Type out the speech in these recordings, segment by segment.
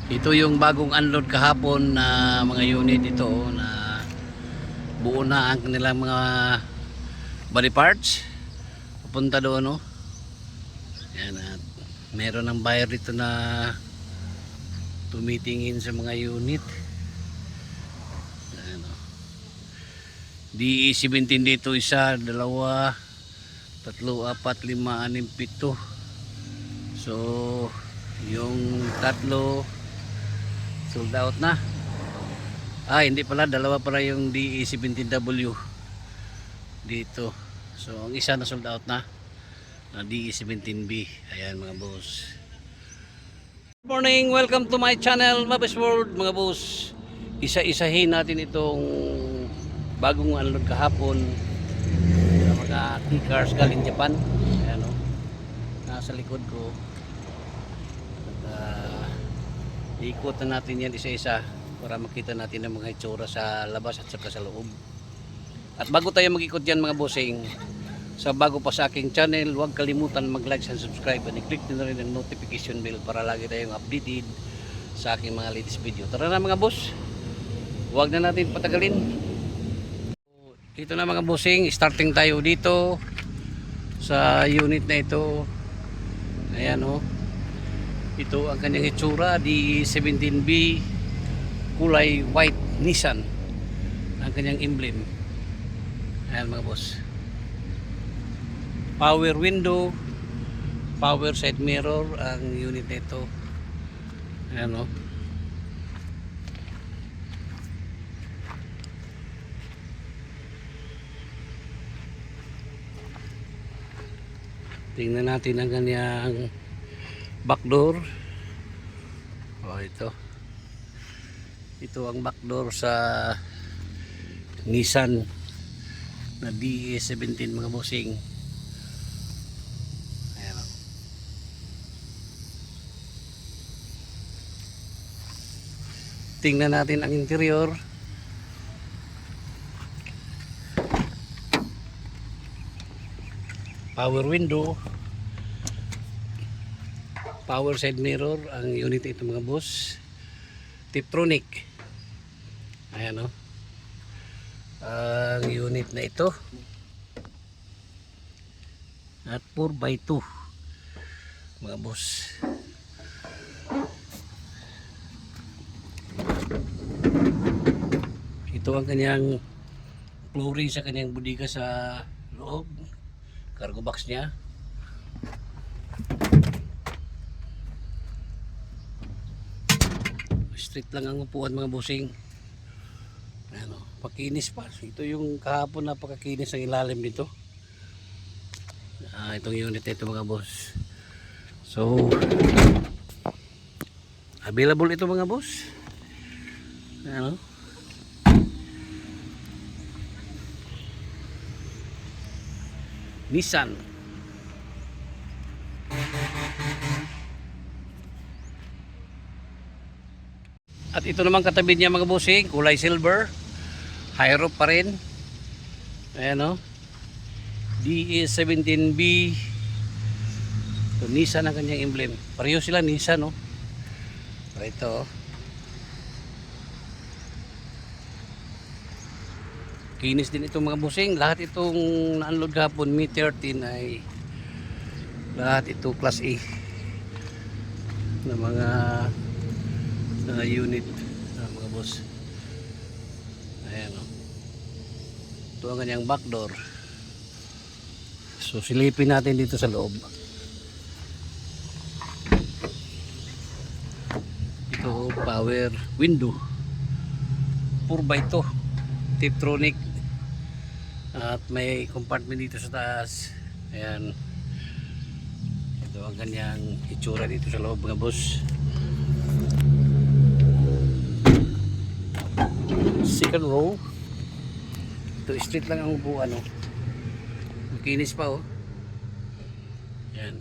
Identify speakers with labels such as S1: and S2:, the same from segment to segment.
S1: Ito yung bagong unload kahapon na mga unit ito na buo na ang kanilang mga body parts. Papunta doon, no? Yan, at meron ng buyer dito na tumitingin sa mga unit. Ano, DE17 dito, isa, dalawa, tatlo, apat, lima, anim, pito. So yung tatlo sold out na. Hindi pala, dalawa pala yung DE17W dito. So ang isa na sold out na, DE17B. Ayan mga boss. Good morning, welcome to my channel Mabes World mga boss. Isa-isahin natin itong bagong unload kahapon sa mga key cars galing Japan. Ayan, o, nasa likod ko. Ikot na natin yan isa-isa para makita natin ang mga itsura sa labas at saka sa loob. At bago tayo mag-ikot yan mga bossing, sa bago pa sa aking channel, huwag kalimutan mag-like and subscribe and i-click din na rin ang notification bell para lagi tayong updated sa aking mga latest video. Tara na mga boss, huwag na natin patagalin. Dito na mga bossing, starting tayo dito sa unit na ito. Ayan, o, ito ang kanyang itsura, DE17B, kulay white Nissan ang kanyang emblem. Ayan mga boss, power window, power side mirror ang unit nito. Ayan, o, tingnan natin ang kanyang back door. Ito ang back door sa Nissan na DE17 mga bossing. Ayan, o. Tingnan natin ang interior. Power window, power side mirror ang unit ito mga boss. Tiptronic. Ayan, o, ang unit na ito. At 4x2 mga boss. Ito ang kanyang flooring sa kanyang bodega sa loob. Cargo box niya. Straight lang ang upuan mga bossing. Ano, pakinis pa. Ito yung kahapon, napakakinis ang ilalim nito. Itong unit ito mga boss. So available ito mga boss. Ano, Nissan. At ito naman katabi niya mga bossing, kulay silver, high roof pa rin. Ayan, o, DE17B. Ito, Nissan ang kanyang emblem. Pareho sila Nissan, o. Ito, o, kinis din itong mga bossing. Lahat itong na-unload kahapon, Mi 13, ay lahat ito class A na mga unit mga boss. Ayan, o, ito ang kanyang back door. So silipin natin dito sa loob. Ito power window, 4x2 Tiptronic. At may compartment dito sa taas. Ayan, ito ang kanyang itsura dito sa loob mga boss. Second row. Ito straight lang ang upuan, o. Makinis pa, o. Yan.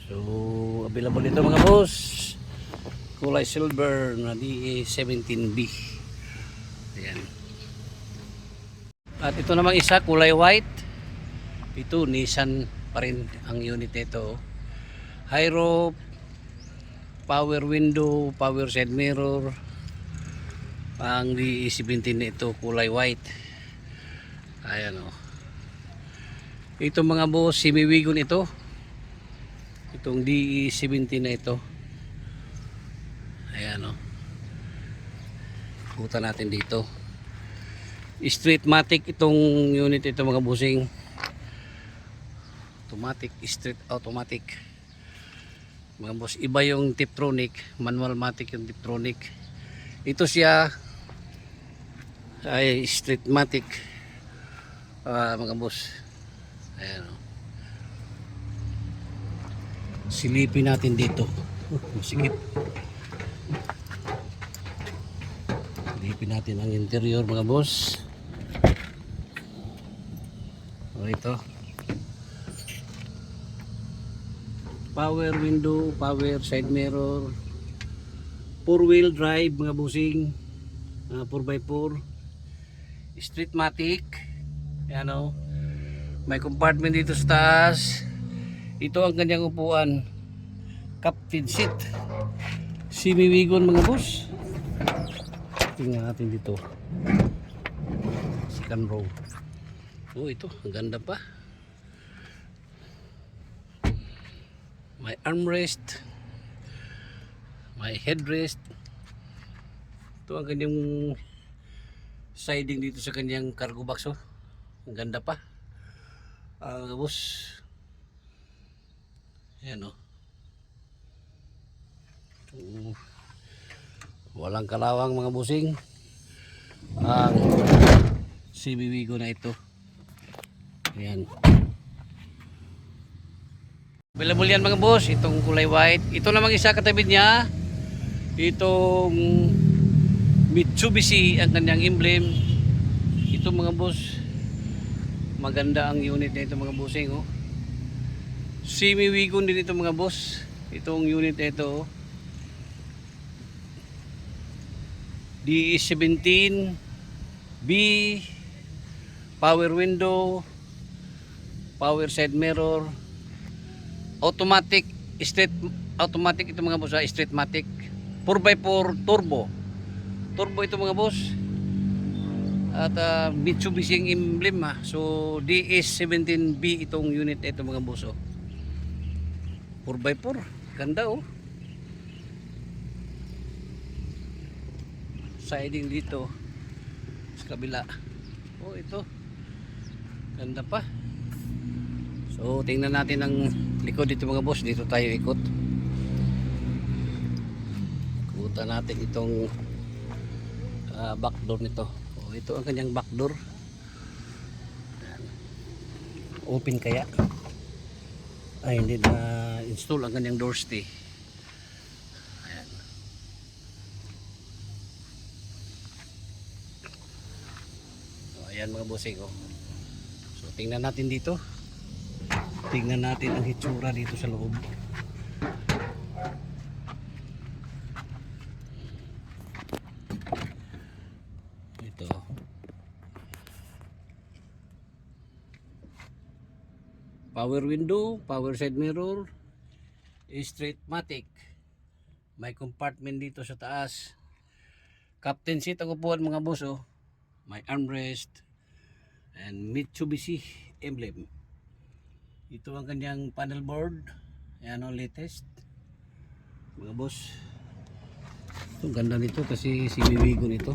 S1: So available ito mga boss, kulay silver na DE17B. Ayan. At ito namang isa, kulay white. Ito, Nissan pa rin ang unit nito. High roof, power window, power side mirror. Ang DE17 na ito, kulay white. Ayan o. Ito mga boss, semi-wagon ito. Itong DE17 na ito. Ayan o. Puta natin dito. Streetmatic itong unit ito mga busing. Automatic, street automatic. Mga boss, iba yung Tiptronic, manual matic yung Tiptronic. Ito siya ay streetmatic. Mga boss. Ayan o. Silipin natin dito. Masikip. Silipin natin ang interior mga boss. Ito power window, power side mirror, 4-wheel drive mga busing, 4x4, streetmatic. Yan o. May compartment dito sa taas. Ito ang kanyang upuan, captain seat, semi-wagon mga boss. Tingnan natin dito, second row. Oh, ito, ang ganda pa. May armrest, may headrest. Ito ang kanyang siding dito sa kanyang cargo box. Oh. Ang ganda pa. Boss. Ayan o. Walang kalawang mga busing. Ang CB-Wigo na ito. Ayan. Available yan mga boss, itong kulay white. Ito namang isa katabi niya, itong Mitsubishi ang kanyang emblem. Ito mga boss, maganda ang unit na ito mga bossing. Oh. Semi-wagon din ito mga boss. Itong unit na ito. DE17 B, power window, power side mirror, automatic, street automatic ito mga boss, streetmatic, 4x4 turbo ito mga boss. At Mitsubishi yung emblem so DS17B itong unit ito mga boss. 4x4 ganda oh. Siding dito sa kabila. Oh, ito ganda pa. So tingnan natin ang likod dito mga boss. Dito tayo ikot. Ikutan natin itong back door nito. Oh, ito ang kanyang back door. Open kaya? Ay, hindi na install ang kanyang door stay. Ayan. So, ayan mga bossing oh. So tingnan natin dito. Tingnan natin ang hitsura dito sa loob. Ito. Power window, power side mirror, streetmatic. May compartment dito sa taas. Captain seat ang upuan mga boss oh. May armrest and Mitsubishi emblem. Ito ang kanyang panel board. Ayan o, latest. Mga boss. Ito, ganda nito kasi semi-wagon ito.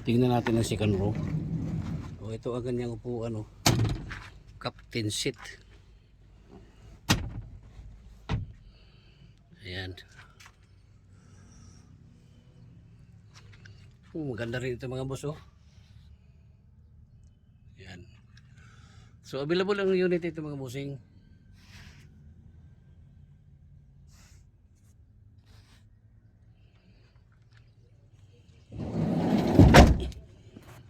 S1: Tingnan natin ang second row. O, ito ang kanyang upuan o. Captain seat. Ayan. Maganda rin ito mga boss o. Ayan. So available ang unit ito mga bossing.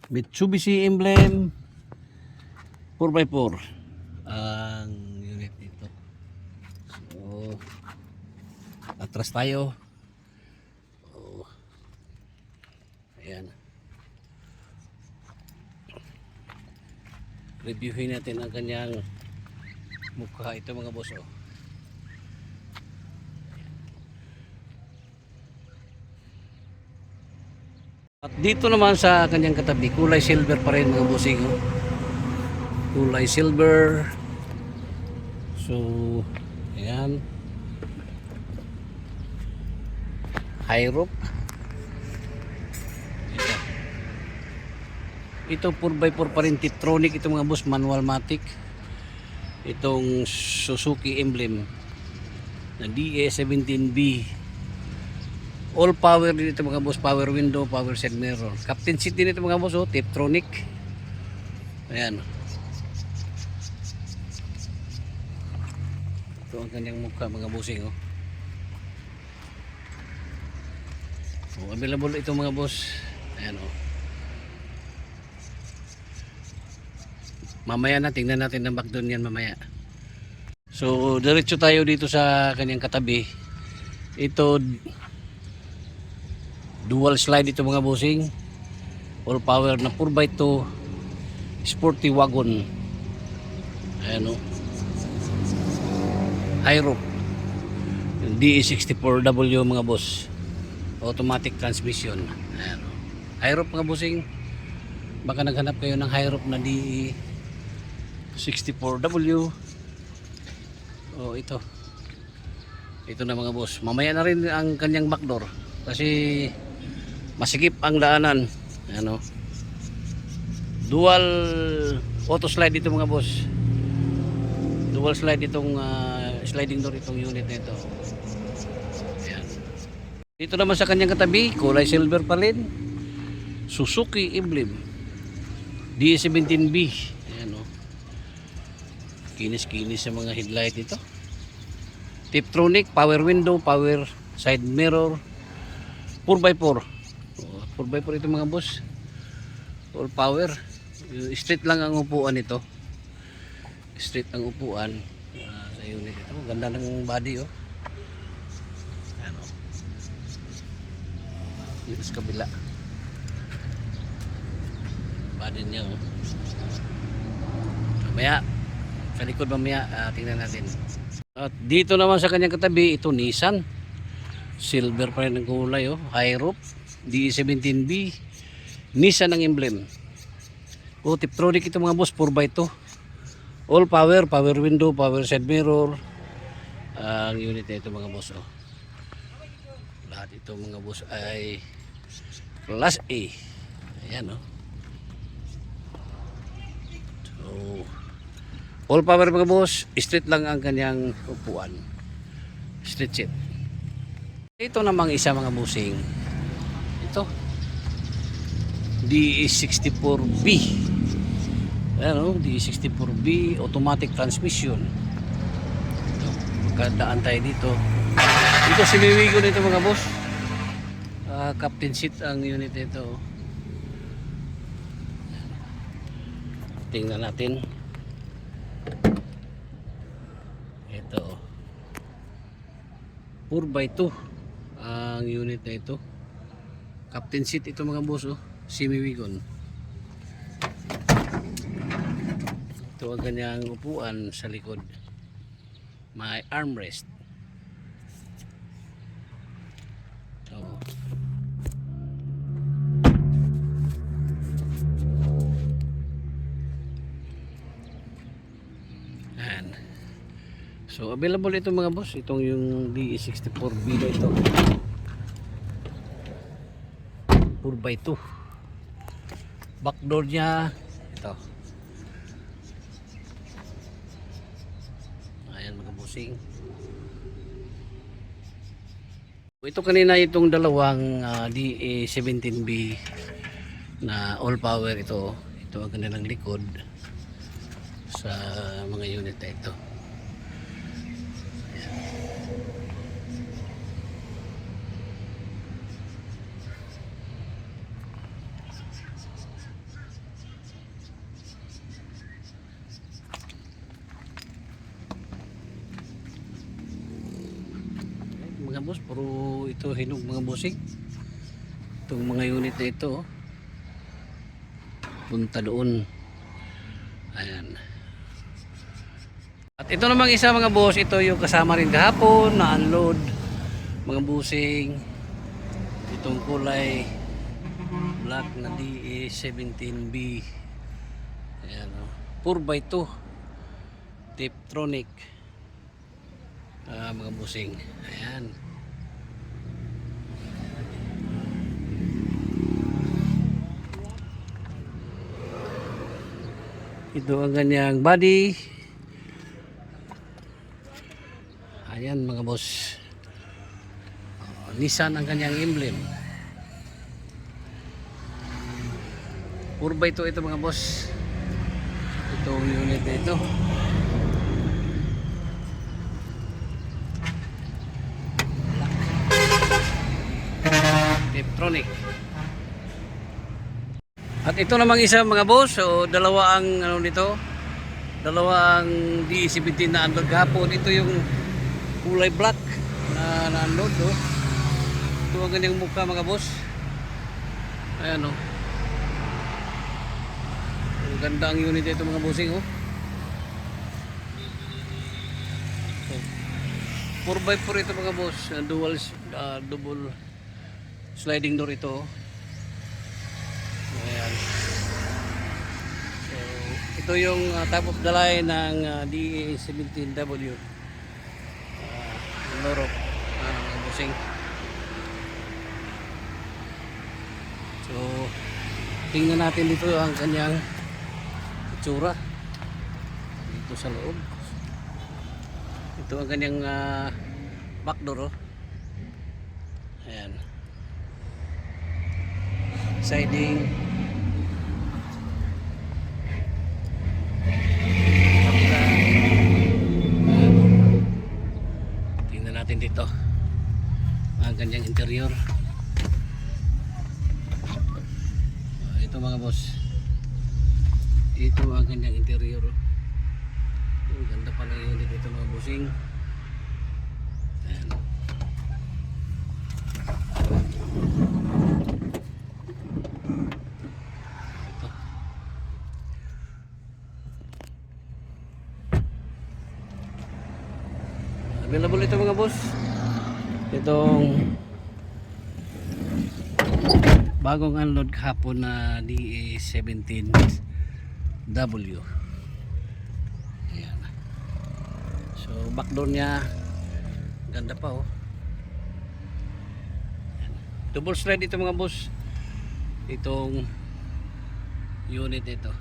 S1: Mitsubishi emblem 4x4 ang unit nito. So atras tayo. Oh. Ayan. reviewin natin ang kanyang mukha. Ito mga boss, oh. At dito naman sa kanyang katabi, kulay silver pa rin mga bossing, oh. Kulay silver. So ayan, high rope. Ito 4x4 pa rin, Tiptronic ito mga boss, manual matic. Itong Suzuki emblem na DA17B. All power din ito mga boss, power window, power side mirror. Captain seat din ito mga boss, oh, Tiptronic. Ayan. Ito ang kanyang mukha mga bossing, oh. Oh, available ito mga boss. Ayan, oh. Mamaya na, tingnan natin ng back doon yan mamaya. So, diretso tayo dito sa kanyang katabi. Ito, dual slide ito mga bossing. All power na 4x2 sporty wagon. Ayan, o. High rope. DE64W mga boss. Automatic transmission. Ayan, o. High rope mga bossing. Baka naghanap kayo ng high rope na DE64W. Oh, ito na mga boss. Mamaya na rin ang kanyang backdoor kasi masikip ang daanan. Ano, dual auto slide ito mga boss. Dual slide itong sliding door itong unit nito. Ayan. Dito naman sa kanyang katabi, kulay silver pa rin, Suzuki emblem DA17B. Ayan, oh. Kinis-kinis sa mga headlight ito. Tiptronic, power window, power side mirror, 4x4. 4x4 ito mga boss. All power. Straight lang ang upuan nito. Straight ang upuan sa unit ito. Ganda ng body, oh. Ayan, oh. Dito sa kabila. Body niya, oh. Mamaya sa likod mamaya, tingnan natin. At dito naman sa kanyang katabi, ito Nissan. Silver pa rin ang kulay, oh. High roof, DE17B. Nissan ang emblem. Oh, Tiptronic ito mga boss, 4x2. All power, power window, power side mirror. Ang unit na ito mga boss, oh. Lahat ito mga boss ay Class A. Ayan, oh. So, all power mga boss, straight lang ang kanyang upuan. Straight seat. Ito namang isa mga bossing. Ito. DE64B. Ayan, oh, DE64B automatic transmission. Ito, magkadaan tayo dito. Ito siniwigo nito mga boss. Captain seat ang unit nito. Tingnan natin. Ito 4x2 ang unit na ito. Captain seat ito mga boss, oh. Semi-wagon. Ito ang kanyang upuan sa likod. May armrest. Ito. Ayan. So available ito mga boss, itong yung DE64B na ito. 4x2. Backdoor niya ito. Ayan mga bossing. Ito kanina itong dalawang DE17B na all power ito. Ito ang kanilang likod sa mga unit na ito. Mga boss, puro ito hinog mga bossing. Itong mga unit na ito, oh. Punta doon. Ayan. At ito namang isa mga boss, ito yung kasama rin kahapon na unload mga busing. Itong kulay black na DA17B. Ayan, 4x2 Tiptronic, mga busing. Ayan. Ito ang kanyang body. Ayan mga boss. Nissan ang kanyang emblem. 4x2 ito mga boss. Itong unit na ito. Tiptronic. At ito namang isa mga boss, so dalawa ang ano nito, dalawa ang D17 na unload kahapon. Ito yung kulay black na unload, oh. Ito ang kanyang mukha mga boss. Ayan, oh. Ang ganda ang unit ito mga bossing, oh. So, 4x4 ito mga boss, double sliding door ito, oh. Ayan. So, ito yung top of the line ng DA17W Lorok, busing. So, tingnan natin dito ang kanyang itsura dito sa loob. Ito ang kanyang back door, oh. Ayan. Siding. Tingnan natin dito ang kanyang interior. Ito mga boss, ito ang kanyang interior. Ang ganda pala yung unit dito mga bossing. Ayan. Available ito mga boss. Itong bagong unload kahapon na DA17W. Ayan. So backdoor niya ganda pa, oh. Ayan. Double slide ito mga boss. Itong unit ito.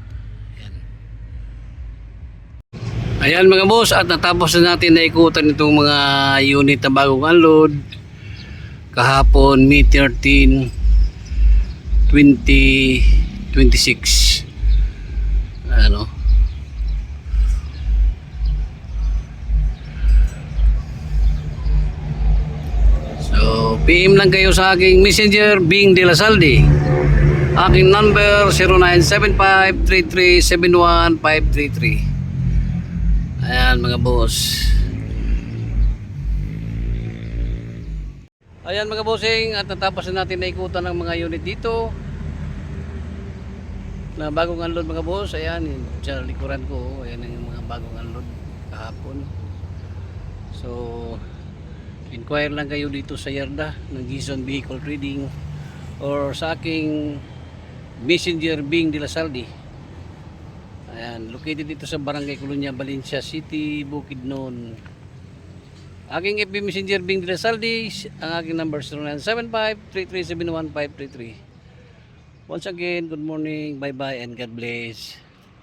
S1: Ayan mga boss, at natapos na natin na ikutan itong mga unit na bagong unload kahapon May 13, 2026. Ano? So, PM lang kayo sa aking messenger, Bing De La Salde. Aking number 0975-3371-533. Ayan mga boss. Ayan mga bossing, at natapos na natin na ikutan ng mga unit dito na bagong unload mga boss. Ayan, sa likuran ko, ayan yung mga bagong unload kahapon. So, inquire lang kayo dito sa Yarda ng Gison Vehicle Trading or sa aking messenger, Bing De La Salde. Ayan, located dito sa Barangay Colonia, Valencia City, Bukidnon. Aking FB Messenger, Bing De La Salde. Ang aking number 0975-3371-533. Once again, good morning, bye bye, and God bless.